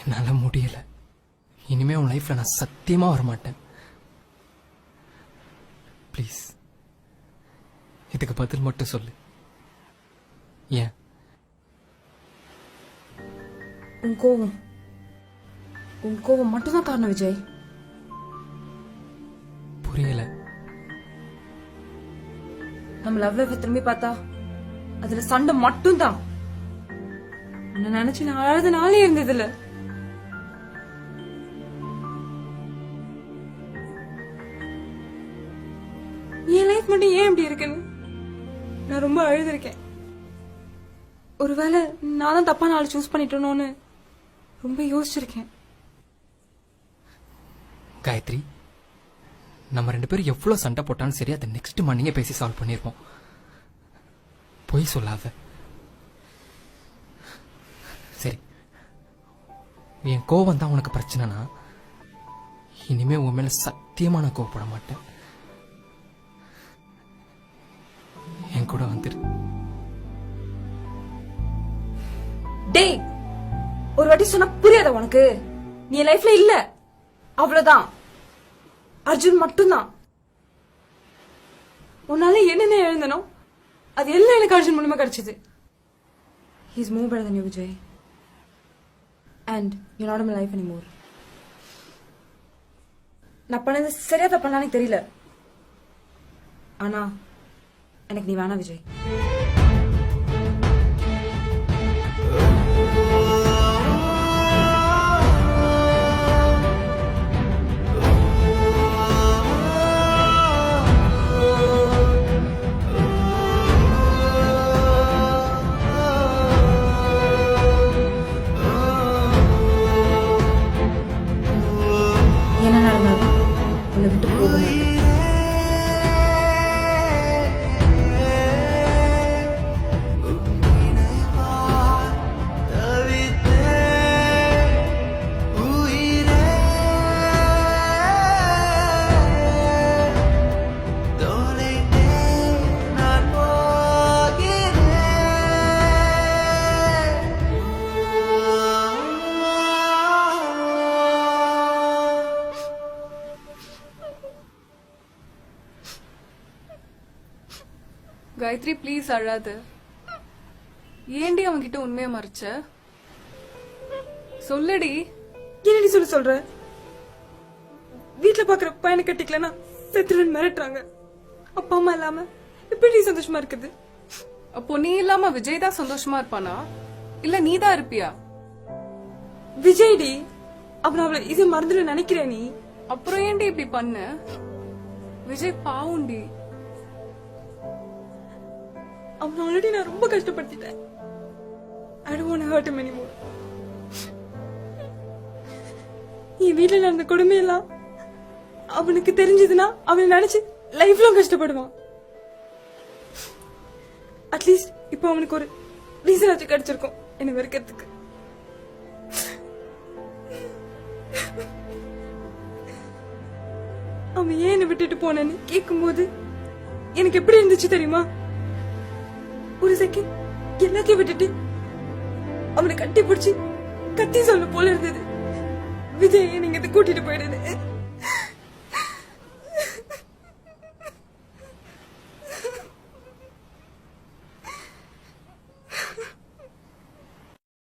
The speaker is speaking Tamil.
என்னால முடியல. இனிமே உன் லைஃப்ல நான் சத்தியமா வரமாட்டேன். ப்ளீஸ் இதுக்கு பதில் மட்டும் சொல்லு. ஏன்? உன் கோவம் மட்டும்தான் காரணம் விஜய். புரியல. நம்ம லவ் லைஃப் திரும்பி பார்த்தா அதுல சண்டை மட்டும்தான். உன்னை நினைச்சு நான் அழுத நாளே இருந்ததுல. என் லைஃப் மட்டும் ஏன் இப்படி இருக்குன்னு நான் ரொம்ப அழுதுருக்கேன். ஒருவேளை நான் தான் தப்பான ஆள் சூஸ் பண்ணிட்டேனோன்னு ரொம்ப யோசிச்சிருக்கேன். காயத்ரி, நம்ம 2 பேரும் எவ்வளவு சண்டை போட்டாலும் சரி, அதை நெக்ஸ்ட் மார்னிங்கே பேசி சால்வ் பண்ணிருப்போம். பொய் சொல்லாத. சரி, என் கோவம் தான் உனக்கு பிரச்சனைனா இனிமே உன் மேல சத்தியமா நான் கோவப்பட மாட்டேன். என் கூட வந்துரு. டேய், ஒரு வாட்டி சொன்னா புரியாத உனக்கு? நீ என் லைஃப்ல இல்ல, அவ்வளவுதான். அர்ஜுன் மட்டும்தான். உன்னால என்னென்ன எழுந்தனோ அது எல்லாம் எனக்கு அர்ஜுன் மூலமா கிடைச்சது. He is more better than you, Vijay. And you're not in my life anymore. நான் பண்ணது சரியா தப்பான்னு எனக்கு தெரியல. ஆனா எனக்கு நீ வேணா விஜய். என்ன நடந்தாலும் உன்னை விட்டு போக மாட்டேன். காயத்ரி, ப்ளீஸ் அழாத. ஏண்டி அவன்கிட்ட உண்மையை மறைச்ச? சொல்லடி. என்னடி சொல்ற? வீட்டுல பாக்குற பையனை கட்டிக்கலன்னா செத்துருன்னு மிரட்டுறாங்க. அப்பா அம்மா இல்லாம எப்படி சந்தோஷமா இருக்குது? அப்போ நீ இல்லாம விஜய் தான் சந்தோஷமா இருப்பானா, இல்ல நீ தான் இருப்பியா? விஜய்டி, அவன் அவளை இது மறந்துட நினைக்கிறேன் நீ. அப்புறம் ஏண்டி இப்படி பண்ண? விஜய் பாவுண்டி. அவன் ஆல்ரெடி நான் ரொம்ப கஷ்டப்படுத்திட்டேன். I don't want to hurt him anymore. என் வீட்டுல நடந்த கொடுமையெல்லாம் அவனுக்கு தெரிஞ்சதுன்னா அவனை நினைச்சு லைஃப் லாங் கஷ்டப்படுவான். அட்லீஸ்ட் இப்போ அவனுக்கு ஒரு ரீசன் ஆச்சு கிடைச்சிருக்கும் என்ன வெறுக்கிறதுக்கு. அவன் ஏன் என்னை விட்டுட்டு போனேன்னு கேட்கும்போது எனக்கு எப்படி இருந்துச்சு தெரியுமா? ஒரு செகண்ட் எல்லாத்தையும் விட்டுட்டு அவனை கட்டி பிடிச்சி கத்தி சொல்ல போல இருந்தது. விஜய் நீங்க இதை கூட்டிட்டு போயிடுது.